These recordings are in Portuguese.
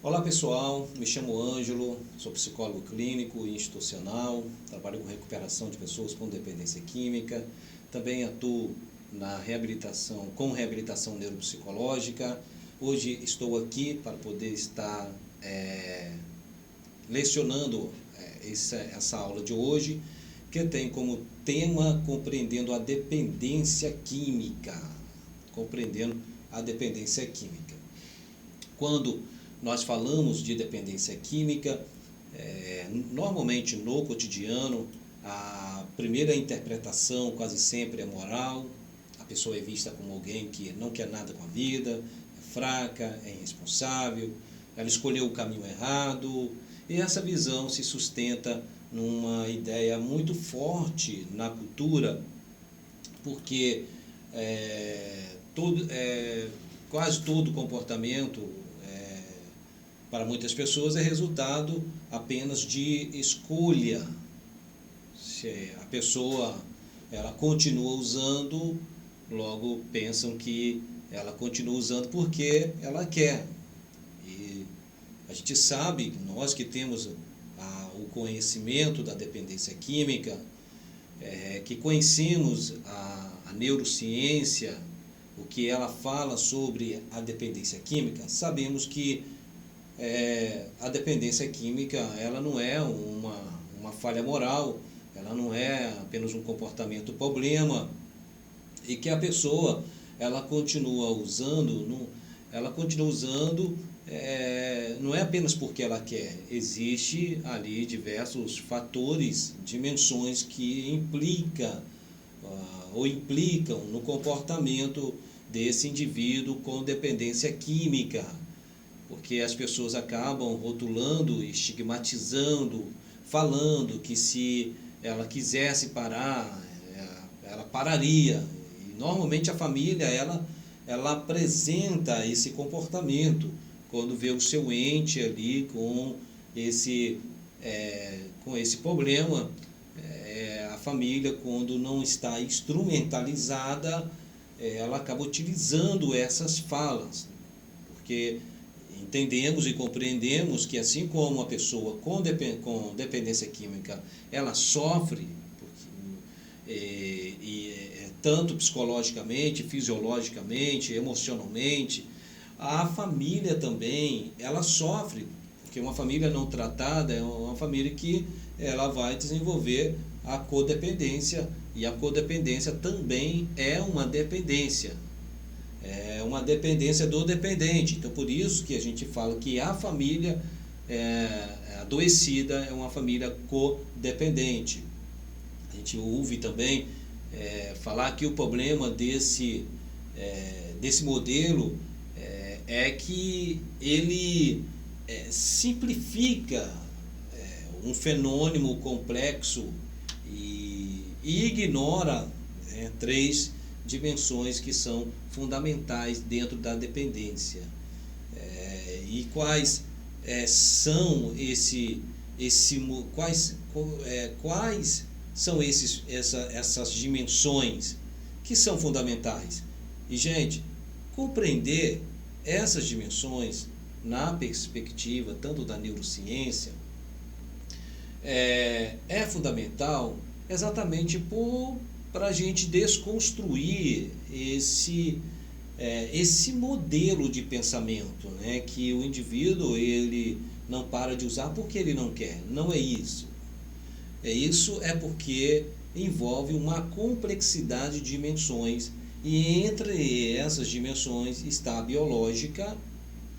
Olá pessoal, me chamo Ângelo, sou psicólogo clínico e institucional, trabalho com recuperação de pessoas com dependência química, também atuo na reabilitação, com reabilitação neuropsicológica. Hoje estou aqui para poder estar lecionando essa aula de hoje, que tem como tema compreendendo a dependência química. Compreendendo a dependência química. Quando nós falamos de dependência química, normalmente no cotidiano, a primeira interpretação quase sempre é moral. A pessoa é vista como alguém que não quer nada com a vida, é fraca, é irresponsável, ela escolheu o caminho errado, e essa visão se sustenta numa ideia muito forte na cultura, porque quase todo comportamento para muitas pessoas é resultado apenas de escolha. Se a pessoa ela continua usando, logo pensam que ela continua usando porque ela quer. E a gente sabe, nós que temos o conhecimento da dependência química, que conhecemos a neurociência, o que ela fala sobre a dependência química, sabemos que a dependência química ela não é uma falha moral, ela não é apenas um comportamento problema, e que a pessoa ela continua usando, não é apenas porque ela quer, existe ali diversos fatores, dimensões que implicam no comportamento desse indivíduo com dependência química, porque as pessoas acabam rotulando, estigmatizando, falando que se ela quisesse parar, ela pararia. E normalmente a família ela apresenta esse comportamento quando vê o seu ente ali com esse problema. A família, quando não está instrumentalizada, ela acaba utilizando essas falas, porque entendemos e compreendemos que assim como a pessoa com dependência química ela sofre, tanto psicologicamente, fisiologicamente, emocionalmente, a família também ela sofre, porque uma família não tratada é uma família que ela vai desenvolver a codependência, e a codependência também é uma dependência. É uma dependência do dependente. Então, por isso que a gente fala que a família adoecida é uma família codependente. A gente ouve também falar que o problema desse modelo é que ele simplifica um fenômeno complexo e ignora três dimensões que são fundamentais dentro da dependência. E quais são essas dimensões que são fundamentais? E, gente, compreender essas dimensões na perspectiva tanto da neurociência é fundamental exatamente para a gente desconstruir esse modelo de pensamento, né, que o indivíduo ele não para de usar porque ele não quer. Não é isso. Isso é porque envolve uma complexidade de dimensões, e entre essas dimensões está a biológica,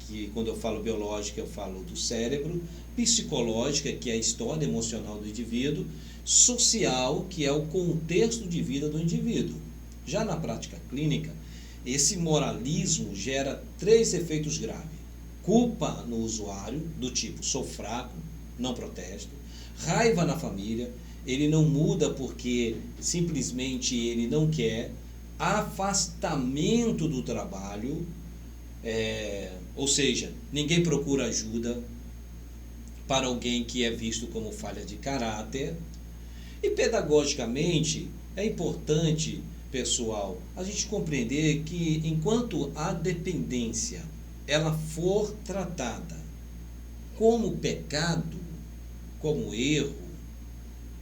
que quando eu falo biológica eu falo do cérebro, psicológica, que é a história emocional do indivíduo, social, que é o contexto de vida do indivíduo. Já na prática clínica, esse moralismo gera três efeitos graves: culpa no usuário, do tipo sou fraco, não protesto; raiva na família, ele não muda porque simplesmente ele não quer; afastamento do trabalho, ou seja, ninguém procura ajuda para alguém que é visto como falha de caráter. E pedagogicamente é importante, pessoal, a gente compreender que enquanto a dependência ela for tratada como pecado, como erro,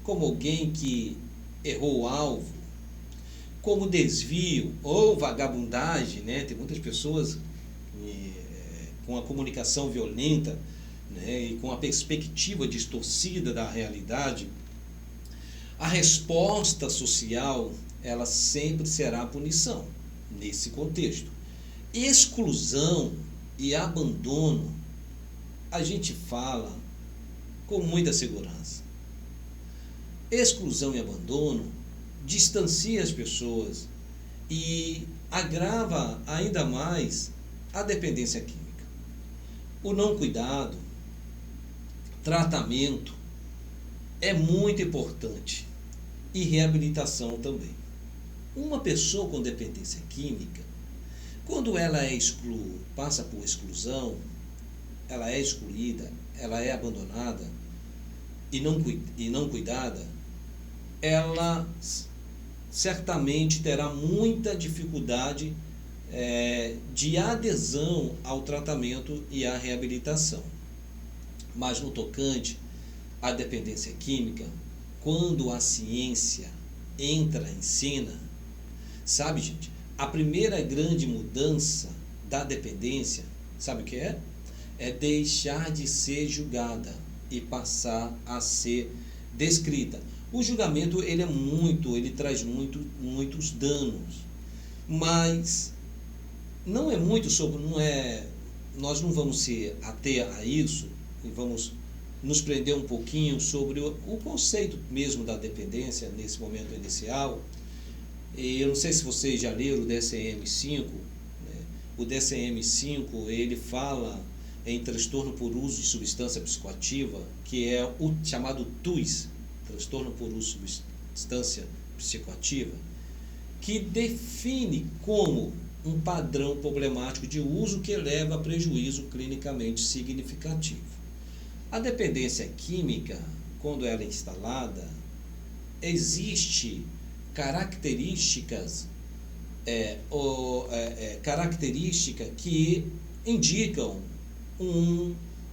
como alguém que errou o alvo, como desvio ou vagabundagem, né? Tem muitas pessoas com a comunicação violenta, né? E com a perspectiva distorcida da realidade. A resposta social, ela sempre será punição nesse contexto. Exclusão e abandono, a gente fala com muita segurança. Exclusão e abandono distancia as pessoas e agrava ainda mais a dependência química. O não cuidado, tratamento é muito importante e reabilitação também. Uma pessoa com dependência química, quando ela passa por exclusão, ela é excluída, ela é abandonada e não cuidada, ela certamente terá muita dificuldade de adesão ao tratamento e à reabilitação. Mas no tocante à dependência química, quando a ciência entra em cena, sabe, gente, a primeira grande mudança da dependência, sabe o que é? É deixar de ser julgada e passar a ser descrita. O julgamento ele traz muitos danos, mas não é muito sobre, nós não vamos se ater a isso e vamos nos prender um pouquinho sobre o conceito mesmo da dependência nesse momento inicial. E eu não sei se vocês já leram o DSM-5, né? O DSM-5 ele fala em transtorno por uso de substância psicoativa, que é o chamado TUS, transtorno por uso de substância psicoativa, que define como um padrão problemático de uso que leva a prejuízo clinicamente significativo. A dependência química, quando ela é instalada, existe características que indicam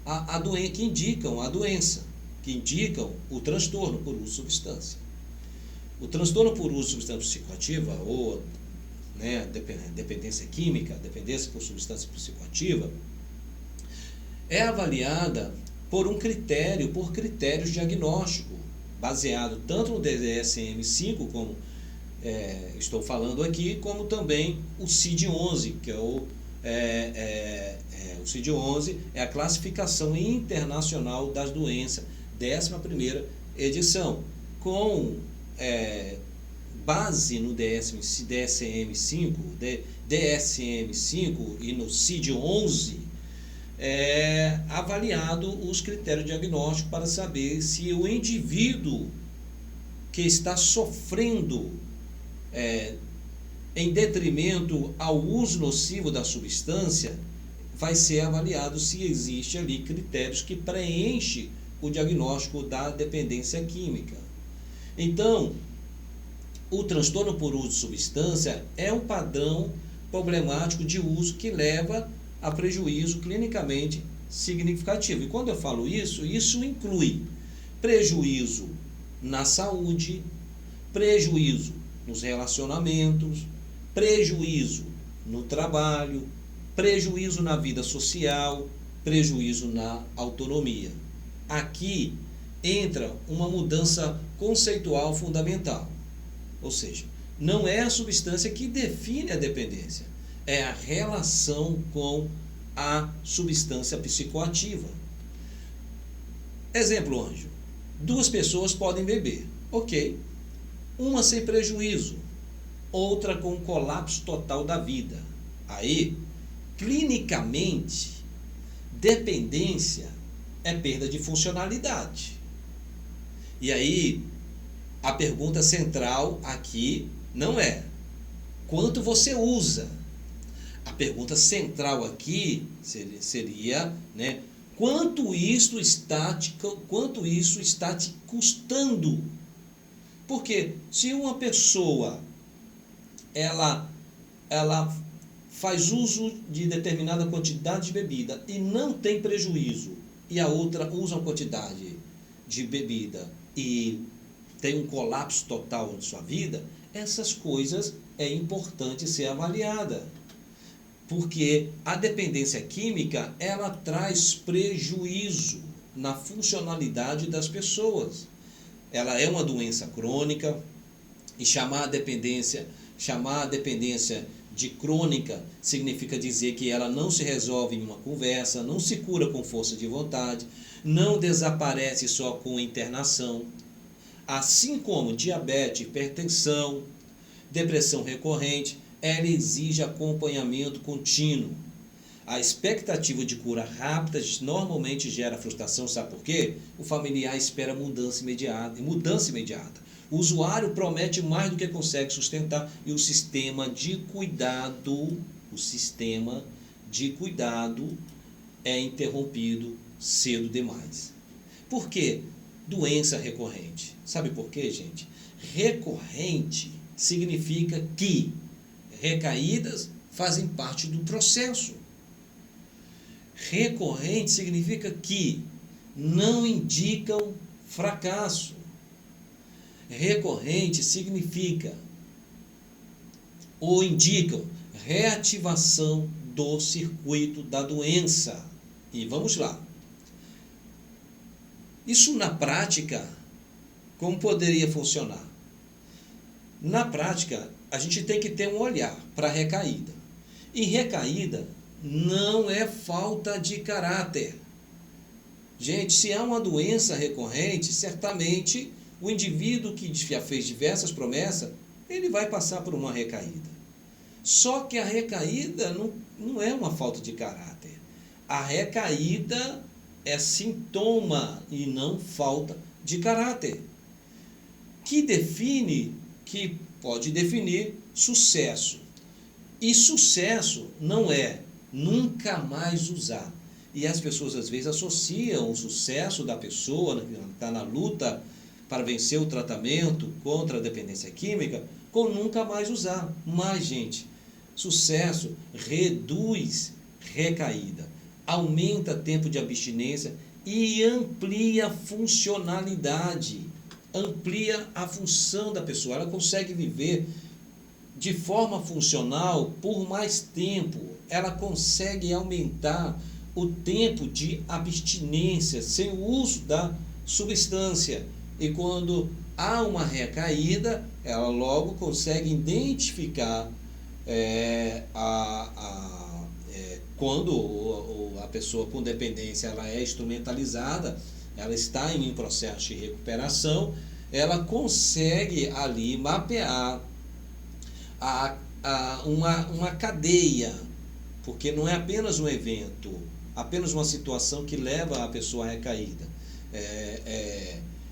a doença, que indicam o transtorno por uso de substância. O transtorno por uso de substância psicoativa, ou dependência química, dependência por substância psicoativa, é avaliada por critérios diagnósticos, baseado tanto no DSM-5, como estou falando aqui, como também o CID-11, que é o CID-11 é a classificação internacional das doenças, 11ª edição, com base no DSM-5 e no CID-11, avaliado os critérios diagnósticos para saber se o indivíduo que está sofrendo em detrimento ao uso nocivo da substância, vai ser avaliado se existe ali critérios que preenchem o diagnóstico da dependência química. Então, o transtorno por uso de substância é um padrão problemático de uso que leva a prejuízo clinicamente significativo. E quando eu falo isso inclui prejuízo na saúde, prejuízo nos relacionamentos, prejuízo no trabalho, prejuízo na vida social, prejuízo na autonomia. Aqui entra uma mudança conceitual fundamental. Ou seja, não é a substância que define a dependência, é a relação com a substância psicoativa. Exemplo, Anjo. 2 pessoas podem beber, ok. Uma sem prejuízo, outra com colapso total da vida. Aí, clinicamente, dependência é perda de funcionalidade. E aí, a pergunta central aqui não é quanto você usa. A pergunta central aqui seria, quanto isso está te custando? Porque se uma pessoa ela faz uso de determinada quantidade de bebida e não tem prejuízo e a outra usa uma quantidade de bebida e tem um colapso total de sua vida, essas coisas é importante ser avaliada. Porque a dependência química, ela traz prejuízo na funcionalidade das pessoas. Ela é uma doença crônica e chamar a dependência de crônica significa dizer que ela não se resolve em uma conversa, não se cura com força de vontade, não desaparece só com internação. Assim como diabetes, hipertensão, depressão recorrente, ela exige acompanhamento contínuo. A expectativa de cura rápida normalmente gera frustração, sabe por quê? O familiar espera mudança imediata. O usuário promete mais do que consegue sustentar e o sistema de cuidado é interrompido cedo demais. Por quê? Doença recorrente. Sabe por quê, gente? Recorrente significa que recaídas fazem parte do processo. Recorrente significa que não indicam fracasso. Recorrente significa ou indicam reativação do circuito da doença. E vamos lá. Isso na prática, como poderia funcionar? Na prática, a gente tem que ter um olhar para a recaída. E recaída não é falta de caráter. Gente, se há uma doença recorrente, certamente o indivíduo que já fez diversas promessas, ele vai passar por uma recaída. Só que a recaída não é uma falta de caráter. A recaída é sintoma e não falta de caráter. Que pode definir sucesso. E sucesso não é nunca mais usar. E as pessoas às vezes associam o sucesso da pessoa que está na luta para vencer o tratamento contra a dependência química com nunca mais usar. Mas, gente, sucesso reduz recaída, aumenta tempo de abstinência e amplia a funcionalidade, amplia a função da pessoa. Ela consegue viver de forma funcional por mais tempo, ela consegue aumentar o tempo de abstinência sem o uso da substância. E quando há uma recaída, ela logo consegue identificar quando a pessoa com dependência ela é instrumentalizada, ela está em um processo de recuperação, ela consegue ali mapear uma cadeia, porque não é apenas um evento, apenas uma situação que leva a pessoa à recaída.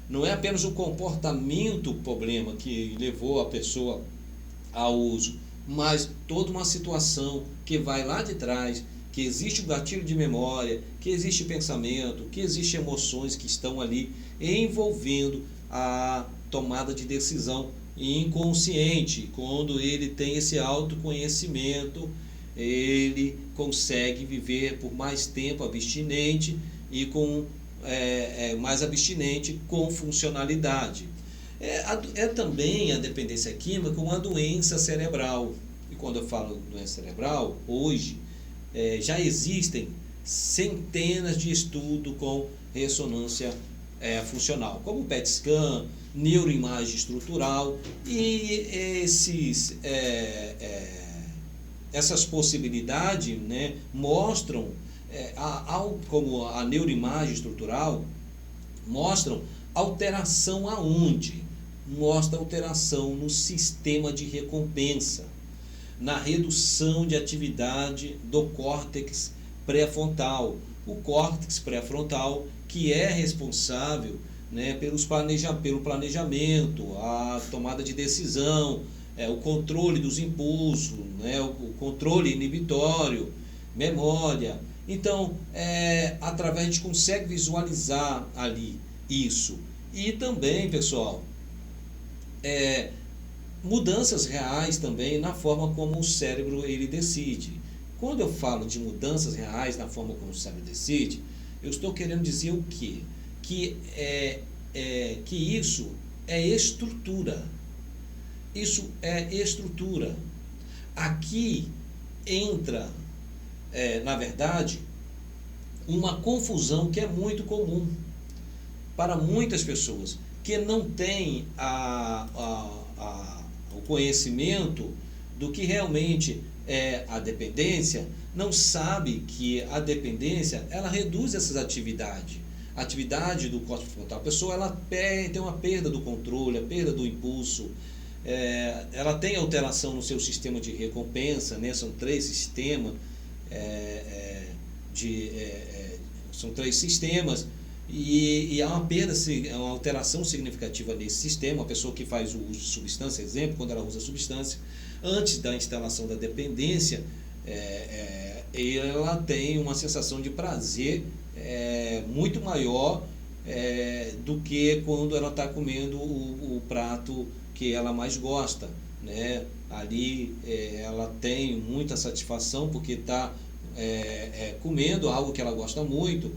Não é apenas o comportamento o problema que levou a pessoa ao uso, mas toda uma situação que vai lá de trás, que existe o gatilho de memória, que existe pensamento, que existe emoções que estão ali envolvendo a tomada de decisão inconsciente. Quando ele tem esse autoconhecimento, ele consegue viver por mais tempo abstinente e com mais abstinente com funcionalidade. Também a dependência química uma doença cerebral. E quando eu falo doença cerebral, hoje já existem centenas de estudos com ressonância funcional, como PET scan, neuroimagem estrutural, e essas possibilidades, né, mostram, como a neuroimagem estrutural, mostram alteração aonde? Mostra alteração no sistema de recompensa, na redução de atividade do córtex pré-frontal. O córtex pré-frontal que é responsável, né, pelo planejamento, a tomada de decisão, o controle dos impulsos, né, o controle inibitório, memória. Então, através a gente consegue visualizar ali isso. E também, pessoal, mudanças reais também na forma como o cérebro ele decide. Quando eu falo de mudanças reais na forma como o cérebro decide, Eu estou querendo dizer o quê? Que isso é estrutura. Isso é estrutura. Aqui entra, na verdade, uma confusão que é muito comum para muitas pessoas, que não têm o conhecimento do que realmente é a dependência, não sabe que a dependência, ela reduz essas atividades. A atividade do córtex frontal, a pessoa ela tem uma perda do controle, a perda do impulso, ela tem alteração no seu sistema de recompensa, né? São três sistemas, são três sistemas, e há uma perda, uma alteração significativa nesse sistema. A pessoa que faz o uso de substância, exemplo, quando ela usa substância, antes da instalação da dependência, ela tem uma sensação de prazer muito maior do que quando ela está comendo o prato que ela mais gosta, né? Ali ela tem muita satisfação porque está comendo algo que ela gosta muito,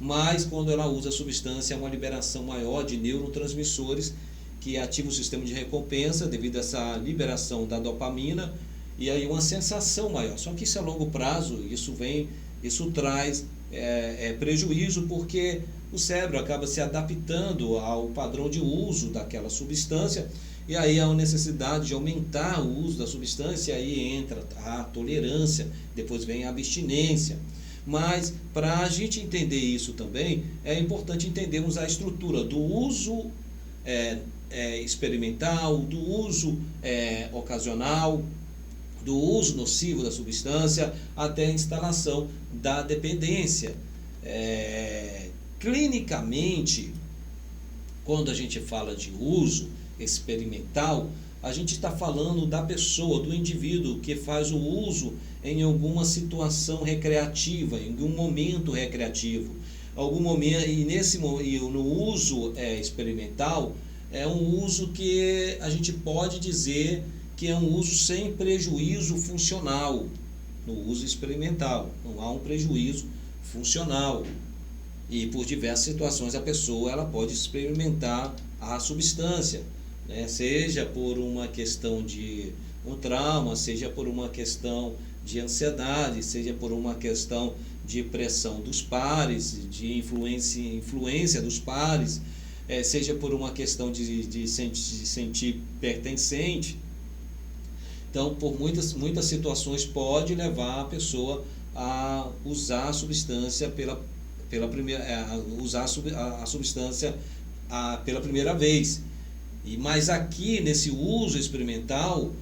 mas quando ela usa a substância, é uma liberação maior de neurotransmissores que ativam o sistema de recompensa devido a essa liberação da dopamina, e aí uma sensação maior. Só que isso a longo prazo, isso traz prejuízo, porque o cérebro acaba se adaptando ao padrão de uso daquela substância, e aí há a necessidade de aumentar o uso da substância, aí entra a tolerância, depois vem a abstinência. Mas para a gente entender isso também, é importante entendermos a estrutura do uso experimental, do uso ocasional, do uso nocivo da substância, até a instalação da dependência. Clinicamente, quando a gente fala de uso experimental, a gente está falando da pessoa, do indivíduo que faz o uso em alguma situação recreativa, em algum momento recreativo, algum momento, e no uso experimental é um uso que a gente pode dizer que é um uso sem prejuízo funcional. No uso experimental não há um prejuízo funcional, e por diversas situações a pessoa ela pode experimentar a substância, né? Seja por uma questão de um trauma, seja por uma questão de ansiedade, seja por uma questão de pressão dos pares, de influência dos pares, seja por uma questão de sentir pertencente. Então, por muitas situações pode levar a pessoa a usar a substância usar a substância pela primeira vez. Mas aqui, nesse uso experimental,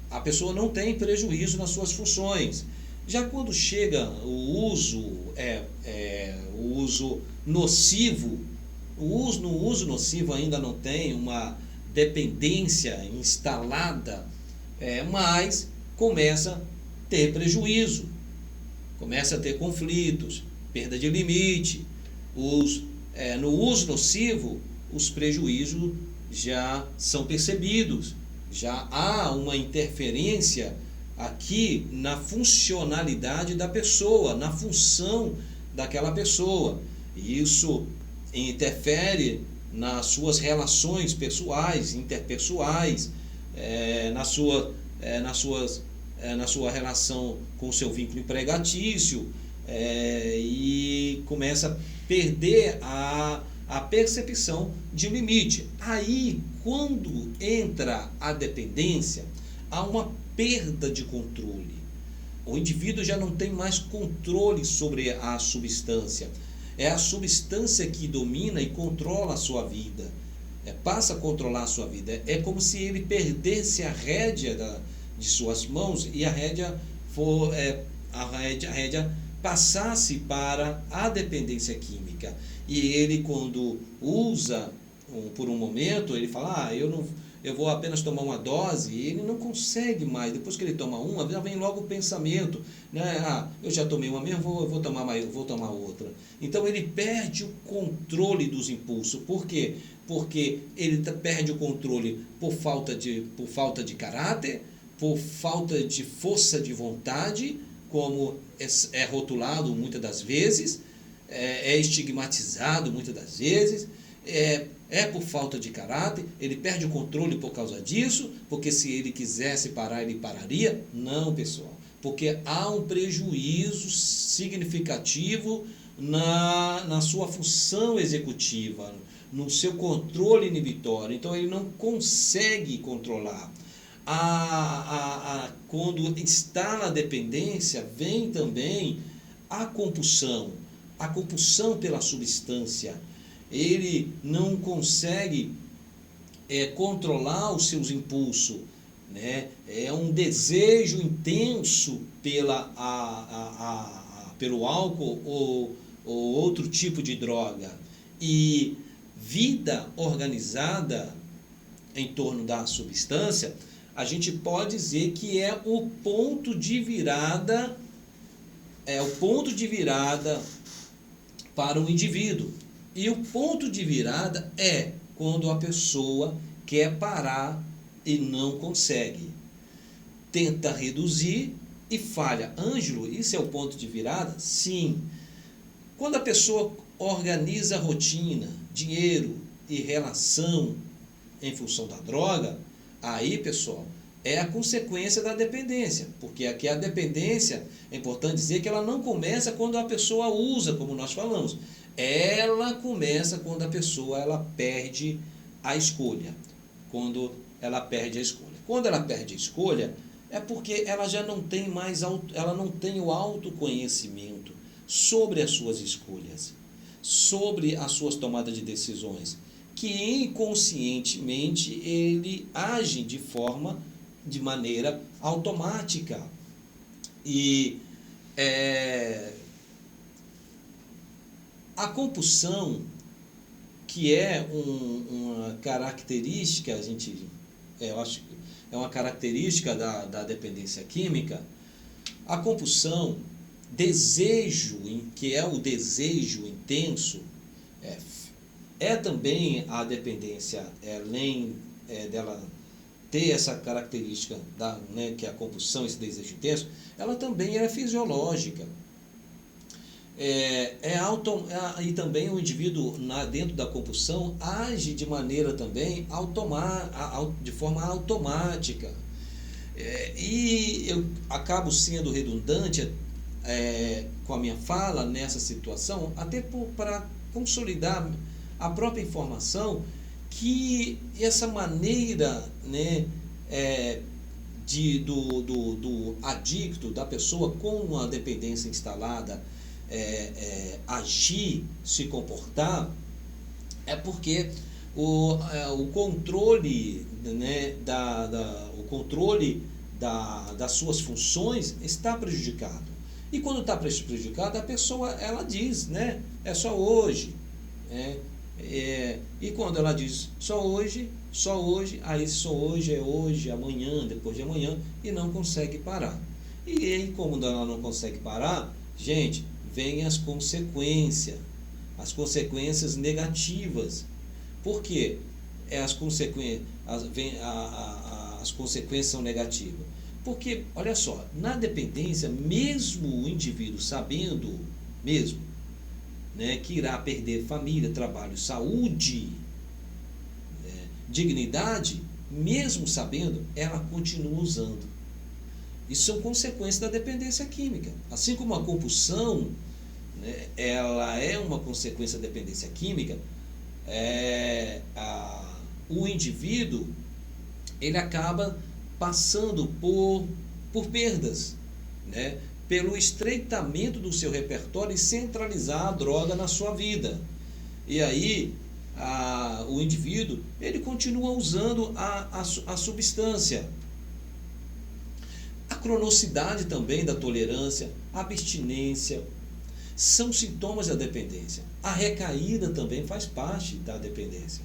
a pessoa não tem prejuízo nas suas funções. Já quando chega o uso nocivo, no uso nocivo ainda não tem uma dependência instalada, mas começa a ter prejuízo, começa a ter conflitos, perda de limite. No uso nocivo, os prejuízos já são percebidos, já há uma interferência aqui na funcionalidade da pessoa, na função daquela pessoa. E isso interfere nas suas relações pessoais, interpessoais, na sua relação com o seu vínculo empregatício, e começa a perder a percepção de limite. Aí, quando entra a dependência, há uma perda de controle. O indivíduo já não tem mais controle sobre a substância. É a substância que domina e controla a sua vida. Passa a controlar a sua vida. É como se ele perdesse a rédea de suas mãos e a rédea passasse para a dependência química. E ele, quando usa por um momento, ele fala, eu vou apenas tomar uma dose, e ele não consegue mais. Depois que ele toma uma, já vem logo o pensamento, né? Eu já tomei uma mesmo, eu vou tomar outra. Então ele perde o controle dos impulsos. Por quê? Porque ele perde o controle por falta de caráter, por falta de força de vontade, como é rotulado muitas das vezes, é estigmatizado muitas das vezes, é por falta de caráter, ele perde o controle por causa disso, porque se ele quisesse parar, ele pararia. Não, pessoal, porque há um prejuízo significativo na sua função executiva, no seu controle inibitório. Então ele não consegue controlar. Quando está na dependência, vem também a compulsão pela substância. Ele não consegue controlar os seus impulsos, né? É um desejo intenso pelo álcool ou outro tipo de droga. E vida organizada em torno da substância, a gente pode dizer que é o ponto de virada, para o indivíduo. E o ponto de virada é quando a pessoa quer parar e não consegue. Tenta reduzir e falha. Ângelo, isso é o ponto de virada? Sim. Quando a pessoa organiza rotina, dinheiro e relação em função da droga, aí, pessoal, é a consequência da dependência. Porque aqui a dependência, é importante dizer que ela não começa quando a pessoa usa, como nós falamos. Ela começa quando a pessoa perde a escolha. Quando ela perde a escolha. Quando ela perde a escolha, é porque ela já não tem mais, ela não tem o autoconhecimento sobre as suas escolhas, sobre as suas tomadas de decisões, que inconscientemente ele age de maneira automática. E a compulsão, que é uma característica, eu acho que é uma característica da dependência química, a compulsão, que é o desejo intenso, também a dependência, além dela ter essa característica, que é a compulsão, esse desejo intenso, ela também é fisiológica. E também o indivíduo, dentro da compulsão, age de maneira também de forma automática. E eu acabo sendo redundante com a minha fala nessa situação, até para consolidar a própria informação, que essa maneira, do adicto, da pessoa com uma dependência instalada, agir, se comportar, é porque o controle, o controle das suas funções está prejudicado. E quando está prejudicado, a pessoa ela diz, é só hoje. E quando ela diz só hoje, aí só hoje é hoje, amanhã, depois de amanhã, e não consegue parar. E aí, como ela não consegue parar, gente, vem as consequências negativas. Por quê? As consequências são negativas. Porque, olha só, na dependência, mesmo o indivíduo sabendo, que irá perder família, trabalho, saúde, dignidade, mesmo sabendo, ela continua usando. Isso são consequências da dependência química. Assim como a compulsão, ela é uma consequência da dependência química, o indivíduo ele acaba passando por perdas, pelo estreitamento do seu repertório e centralizar a droga na sua vida. E aí o indivíduo ele continua usando a substância. A cronicidade também da tolerância, a abstinência, são sintomas da dependência. A recaída também faz parte da dependência.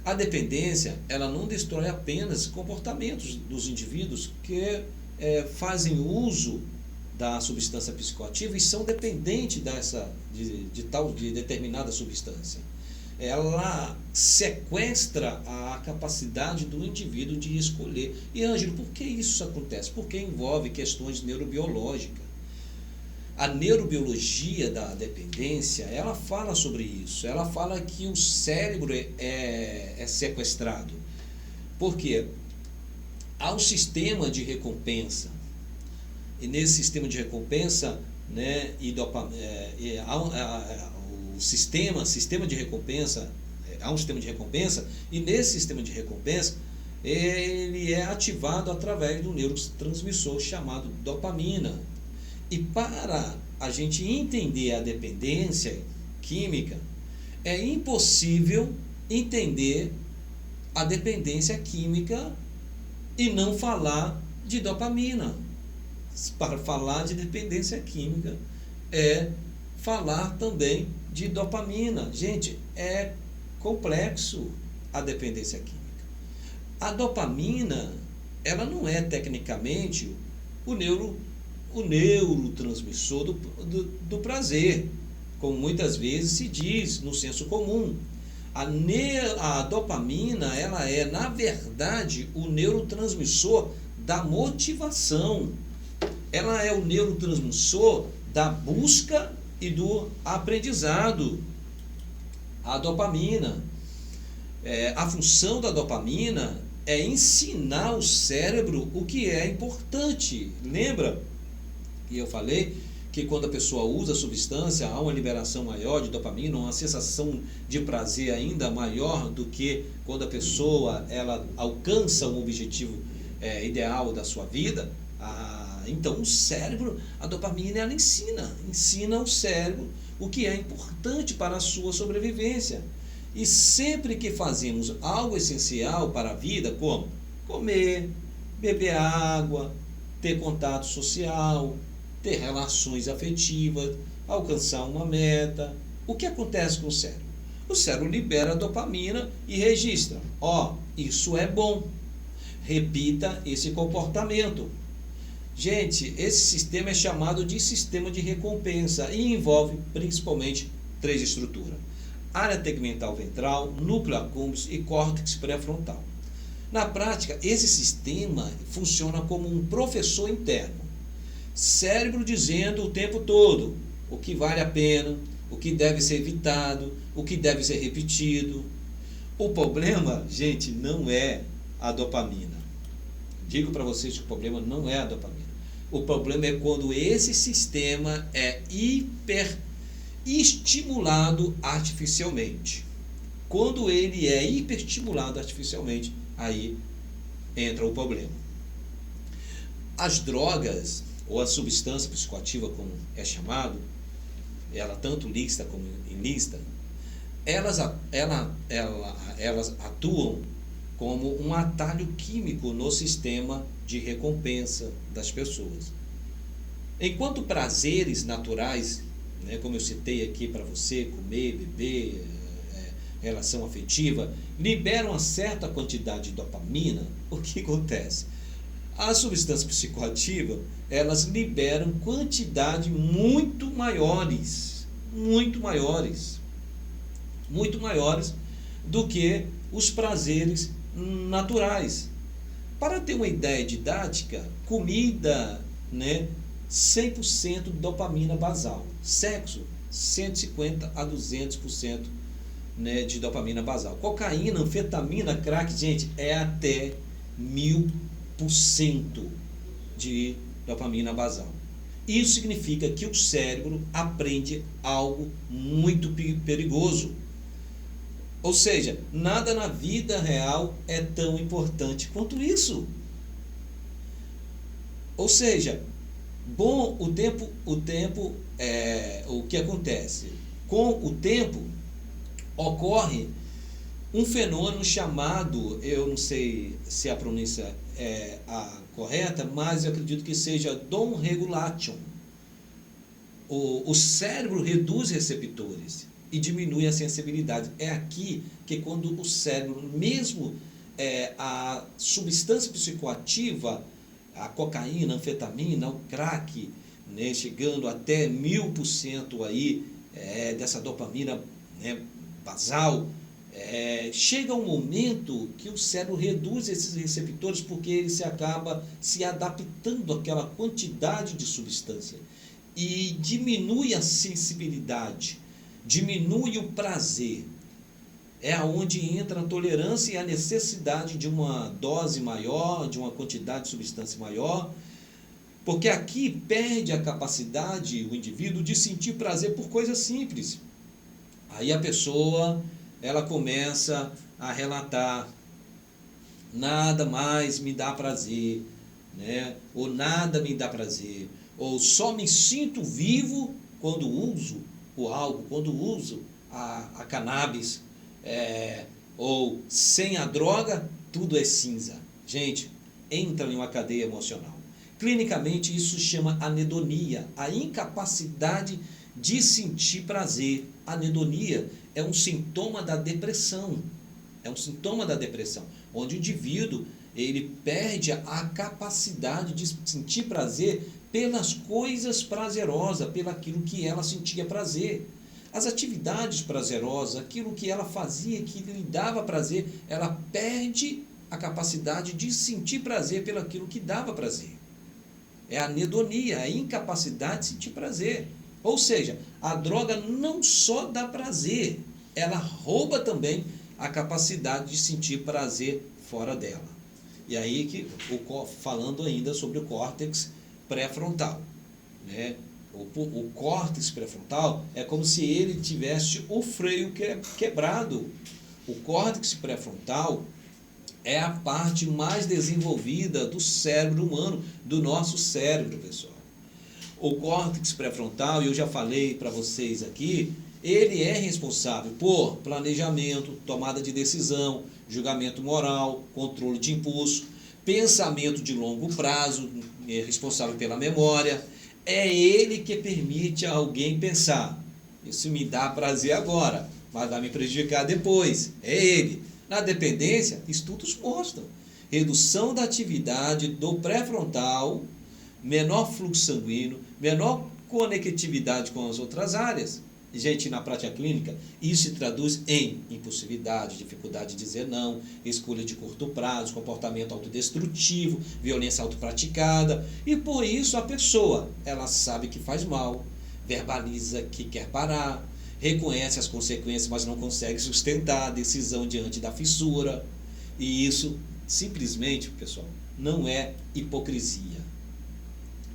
A dependência, ela não destrói apenas comportamentos dos indivíduos que fazem uso da substância psicoativa e são dependentes de determinada substância. Ela sequestra a capacidade do indivíduo de escolher. E, Ângelo, por que isso acontece? Porque envolve questões neurobiológicas. A neurobiologia da dependência, ela fala sobre isso. Ela fala que o cérebro é sequestrado. Por quê? Há um sistema de recompensa. E nesse sistema de recompensa, né, o sistema de recompensa, há um sistema de recompensa, e nesse sistema de recompensa, ele é ativado através do neurotransmissor chamado dopamina. E para a gente entender a dependência química, é impossível entender a dependência química e não falar de dopamina. Para falar de dependência química é falar também de dopamina. Gente, é complexo a dependência química. A dopamina, ela não é tecnicamente o neurotransmissor do prazer, como muitas vezes se diz no senso comum. A dopamina, ela é, na verdade, o neurotransmissor da motivação. Ela é o neurotransmissor da busca e do aprendizado. A dopamina, a função da dopamina é ensinar o cérebro o que é importante. Lembra que eu falei que quando a pessoa usa a substância, há uma liberação maior de dopamina, uma sensação de prazer ainda maior do que quando a pessoa ela alcança um objetivo ideal da sua vida? Então o cérebro, a dopamina, ela ensina o cérebro o que é importante para a sua sobrevivência. E sempre que fazemos algo essencial para a vida, como comer, beber água, ter contato social, ter relações afetivas, alcançar uma meta, o que acontece com o cérebro? O cérebro libera dopamina e registra: isso é bom, repita esse comportamento. Gente, esse sistema é chamado de sistema de recompensa e envolve principalmente 3 estruturas: área tegmental ventral, núcleo accumbens e córtex pré-frontal. Na prática, esse sistema funciona como um professor interno. Cérebro dizendo o tempo todo o que vale a pena, o que deve ser evitado, o que deve ser repetido. O problema, gente, não é a dopamina. Digo para vocês que o problema não é a dopamina. O problema é quando esse sistema é hiperestimulado artificialmente. Quando ele é hiperestimulado artificialmente, aí entra o problema. As drogas, ou a substância psicoativa, como é chamado, ela tanto lícita como ilícita, elas atuam como um atalho químico no sistema de recompensa das pessoas. Enquanto prazeres naturais, como eu citei aqui para você, comer, beber, relação afetiva, liberam uma certa quantidade de dopamina, o que acontece? As substâncias psicoativas, elas liberam quantidade muito maiores do que os prazeres naturais. Para ter uma ideia didática, comida, 100% de dopamina basal. Sexo, 150 a 200%, de dopamina basal. Cocaína, anfetamina, crack, gente, é até 1000% de dopamina basal. Isso significa que o cérebro aprende algo muito perigoso. Ou seja, nada na vida real é tão importante quanto isso. Ou seja, o que acontece? Com o tempo, ocorre um fenômeno chamado, eu não sei se a pronúncia é a correta, mas eu acredito que seja down regulation. O cérebro reduz receptores e diminui a sensibilidade. É aqui que quando o cérebro, mesmo a substância psicoativa, a cocaína, a anfetamina, o crack, chegando até 1000% aí, dessa dopamina, basal, chega um momento que o cérebro reduz esses receptores porque ele se acaba se adaptando àquela quantidade de substância. e diminui a sensibilidade, diminui o prazer. É aonde entra a tolerância e a necessidade de uma dose maior, de uma quantidade de substância maior, porque aqui perde a capacidade, o indivíduo, de sentir prazer por coisas simples. Aí a pessoa, ela começa a relatar: nada mais me dá prazer, né? Ou nada me dá prazer, ou só me sinto vivo quando uso o álcool, quando uso a cannabis, ou sem a droga, tudo é cinza. Gente, entra em uma cadeia emocional. Clinicamente, isso se chama anedonia, a incapacidade de sentir prazer. Anedonia é um sintoma da depressão. É um sintoma da depressão, onde o indivíduo ele perde a capacidade de sentir prazer pelas coisas prazerosas, pelaquilo que ela sentia prazer. As atividades prazerosas, aquilo que ela fazia, que lhe dava prazer, ela perde a capacidade de sentir prazer pelaquilo que dava prazer. É a anedonia, a incapacidade de sentir prazer. Ou seja, a droga não só dá prazer, ela rouba também a capacidade de sentir prazer fora dela. E aí que falando ainda sobre o córtex pré-frontal, né? O córtex pré-frontal é como se ele tivesse o freio quebrado. O córtex pré-frontal é a parte mais desenvolvida do cérebro humano, do nosso cérebro, pessoal. O córtex pré-frontal, eu já falei para vocês aqui, ele é responsável por planejamento, tomada de decisão, julgamento moral, controle de impulso, pensamento de longo prazo, é responsável pela memória. É ele que permite a alguém pensar: isso me dá prazer agora, mas vai me prejudicar depois. É ele. Na dependência, estudos mostram redução da atividade do pré-frontal, menor fluxo sanguíneo, menor conectividade com as outras áreas. Gente, na prática clínica, isso se traduz em impulsividade, dificuldade de dizer não, escolha de curto prazo, comportamento autodestrutivo, violência autopraticada. E por isso a pessoa, ela sabe que faz mal, verbaliza que quer parar, reconhece as consequências, mas não consegue sustentar a decisão diante da fissura. E isso, simplesmente, pessoal, não é hipocrisia.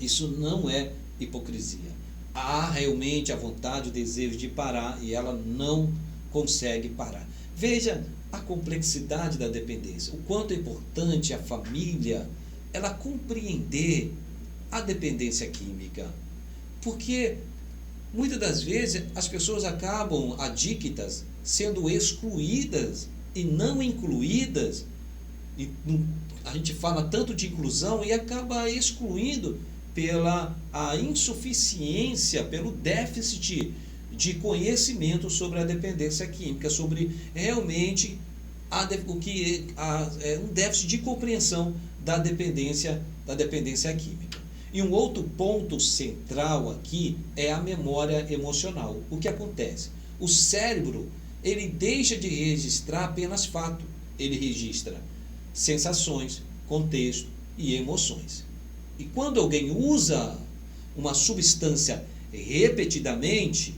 Isso não é hipocrisia. Há realmente a vontade, o desejo de parar e ela não consegue parar. Veja a complexidade da dependência, o quanto é importante a família ela compreender a dependência química, porque muitas das vezes as pessoas acabam adictas sendo excluídas e não incluídas, e a gente fala tanto de inclusão e acaba excluindo pela a insuficiência, pelo déficit de conhecimento sobre a dependência química, sobre realmente um déficit de compreensão da dependência química. E um outro ponto central aqui é a memória emocional. O que acontece? O cérebro, ele deixa de registrar apenas fato, ele registra sensações, contexto e emoções. E quando alguém usa uma substância repetidamente,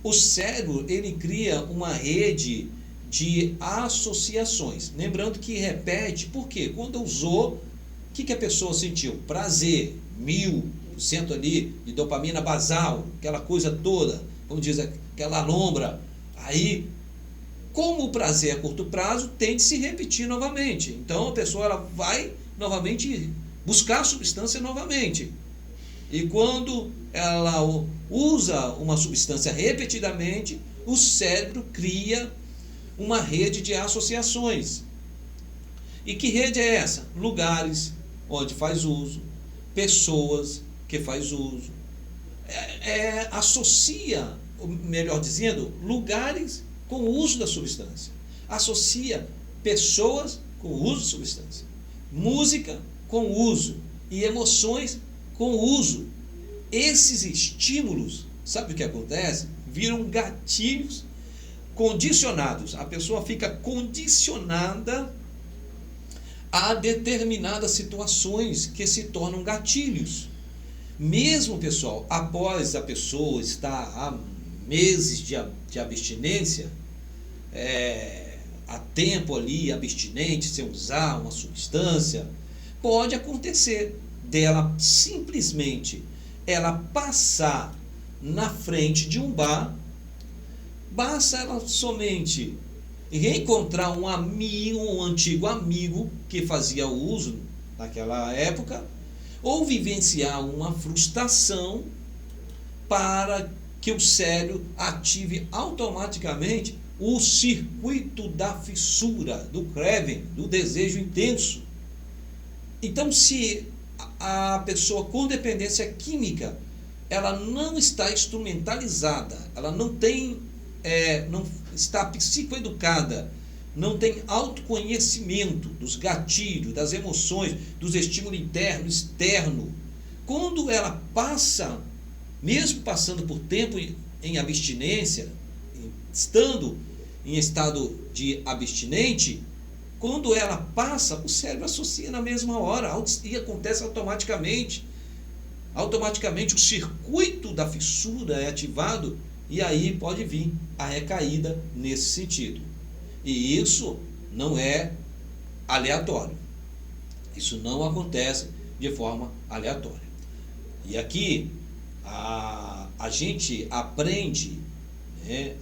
o cérebro ele cria uma rede de associações. Lembrando que repete, por quê? Quando usou, o que a pessoa sentiu? Prazer, 1000% ali de dopamina basal, aquela coisa toda, como diz, aquela lombra. Aí, como o prazer a curto prazo, tem de se repetir novamente. Então a pessoa ela vai novamente buscar a substância novamente. E quando ela usa uma substância repetidamente, o cérebro cria uma rede de associações. E que rede é essa? Lugares onde faz uso, pessoas que faz uso. Associa, melhor dizendo, lugares com o uso da substância. Associa pessoas com o uso de substância. Música com uso e emoções com uso. Esses estímulos, sabe o que acontece? Viram gatilhos condicionados. A pessoa fica condicionada a determinadas situações que se tornam gatilhos. Mesmo, pessoal, após a pessoa estar há meses de abstinência, há tempo ali abstinente, sem usar uma substância, pode acontecer dela simplesmente ela passar na frente de um bar, basta ela somente reencontrar um amigo, um antigo amigo que fazia uso naquela época, ou vivenciar uma frustração para que o cérebro ative automaticamente o circuito da fissura, do craving, do desejo intenso. Então, se a pessoa com dependência química, ela não está instrumentalizada, ela não tem, não está psicoeducada, não tem autoconhecimento dos gatilhos, das emoções, dos estímulos interno e externo. Quando ela passa, mesmo passando por tempo em abstinência, estando em estado de abstinente, quando ela passa, o cérebro associa na mesma hora e acontece automaticamente. Automaticamente o circuito da fissura é ativado e aí pode vir a recaída nesse sentido. E isso não é aleatório. Isso não acontece de forma aleatória. E aqui a gente aprende, né,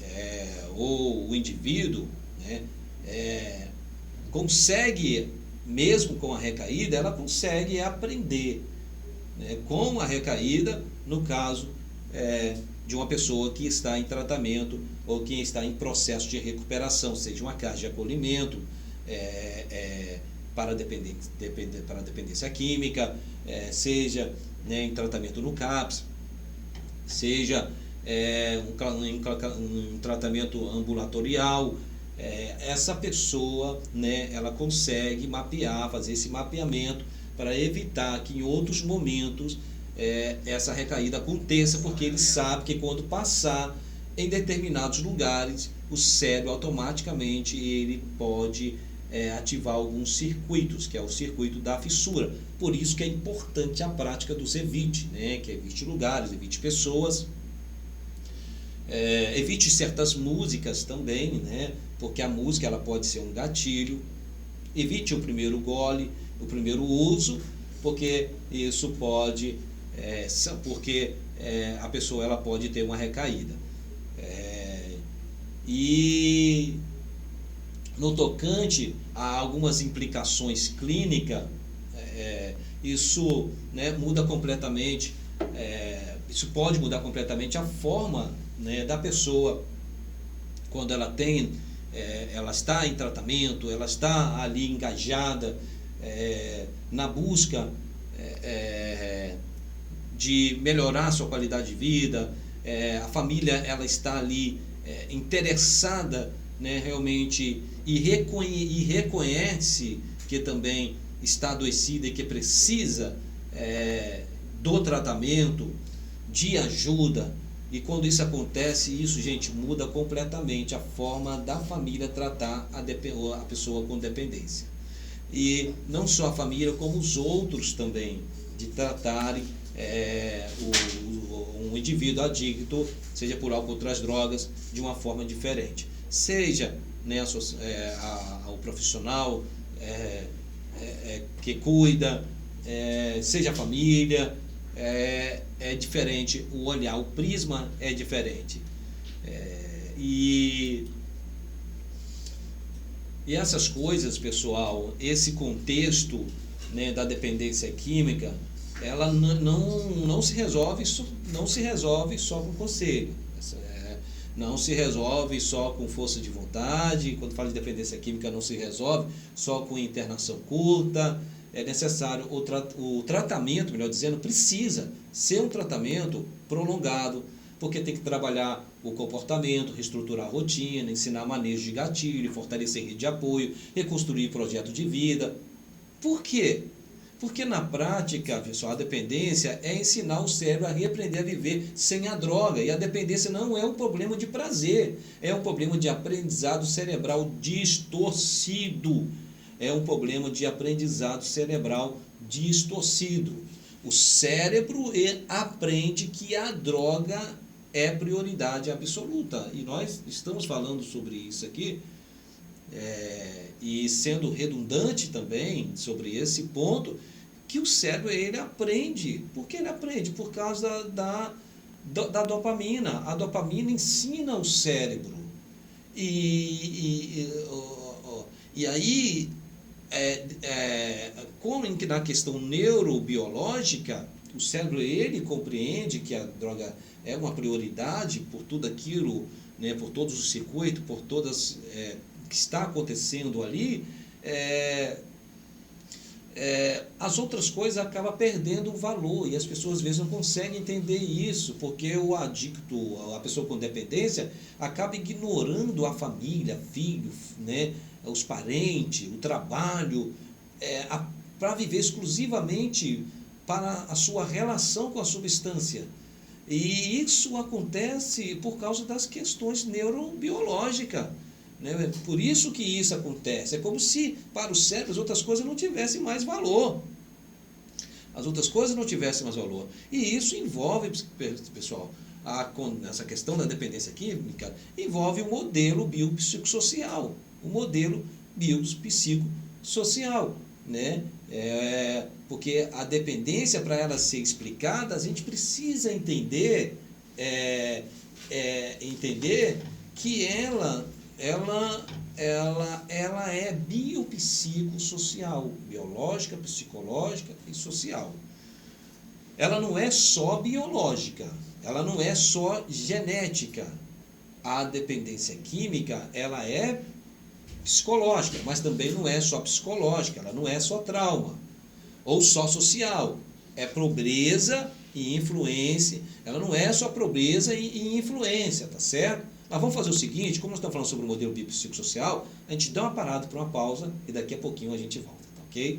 ou o indivíduo, né, consegue, mesmo com a recaída, ela consegue aprender, né, com a recaída, no caso de uma pessoa que está em tratamento ou que está em processo de recuperação, seja uma casa de acolhimento para dependência química, seja, né, em tratamento no CAPS, seja um tratamento ambulatorial. Essa pessoa, né, ela consegue mapear, fazer esse mapeamento para evitar que em outros momentos essa recaída aconteça, porque ele sabe que quando passar em determinados lugares, o cérebro automaticamente ele pode ativar alguns circuitos, que é o circuito da fissura. Por isso que é importante a prática dos evite, né, que evite lugares, evite pessoas, evite certas músicas também, né, porque a música ela pode ser um gatilho. Evite o primeiro gole, o primeiro uso, porque isso pode, porque a pessoa ela pode ter uma recaída. E no tocante a algumas implicações clínicas, isso, né, muda completamente, isso pode mudar completamente a forma, né, da pessoa quando ela tem, ela está em tratamento, ela está ali engajada na busca de melhorar a sua qualidade de vida, a família ela está ali interessada, né, realmente, e reconhece que também está adoecida e que precisa do tratamento, de ajuda. E quando isso acontece, isso, gente, muda completamente a forma da família tratar a pessoa com dependência. E não só a família, como os outros também, de tratarem um indivíduo adicto, seja por álcool ou outras drogas, de uma forma diferente. Seja, né, o profissional que cuida, seja a família, é diferente o olhar, o prisma é diferente. E essas coisas, pessoal, esse contexto, né, da dependência química, ela não se resolve só com conselho, não se resolve só com força de vontade. Quando fala de dependência química, não se resolve só com internação curta. É necessário o tratamento, melhor dizendo, precisa ser um tratamento prolongado, porque tem que trabalhar o comportamento, reestruturar a rotina, ensinar manejo de gatilho, fortalecer rede de apoio, reconstruir projeto de vida. Por quê? Porque na prática, pessoal, a dependência é ensinar o cérebro a reaprender a viver sem a droga. E a dependência não é um problema de prazer, é um problema de aprendizado cerebral distorcido. É um problema de aprendizado cerebral distorcido. O cérebro aprende que a droga é prioridade absoluta. E nós estamos falando sobre isso aqui, e sendo redundante também sobre esse ponto, que o cérebro ele aprende. Por que ele aprende? Por causa da dopamina. A dopamina ensina o cérebro. E aí, como na questão neurobiológica, o cérebro ele compreende que a droga é uma prioridade por tudo aquilo, né, por todos os circuitos, por todas que está acontecendo ali, as outras coisas acabam perdendo o valor, e as pessoas às vezes não conseguem entender isso, porque o adicto, a pessoa com dependência, acaba ignorando a família, filho, né, os parentes, o trabalho, para viver exclusivamente para a sua relação com a substância. E isso acontece por causa das questões neurobiológicas. Né? Por isso que isso acontece. É como se para o cérebro as outras coisas não tivessem mais valor. As outras coisas não tivessem mais valor. E isso envolve, pessoal, essa questão da dependência química, envolve o modelo biopsicossocial. O modelo biopsicossocial. Né? Porque a dependência, para ela ser explicada, a gente precisa entender, entender que ela é biopsicossocial, biológica, psicológica e social. Ela não é só biológica, ela não é só genética. A dependência química, ela é psicológica, mas também não é só psicológica, ela não é só trauma, ou só social. É pobreza e influência, ela não é só pobreza e influência, tá certo? Mas vamos fazer o seguinte, como nós estamos falando sobre o modelo biopsicossocial, a gente dá uma parada para uma pausa e daqui a pouquinho a gente volta, tá ok?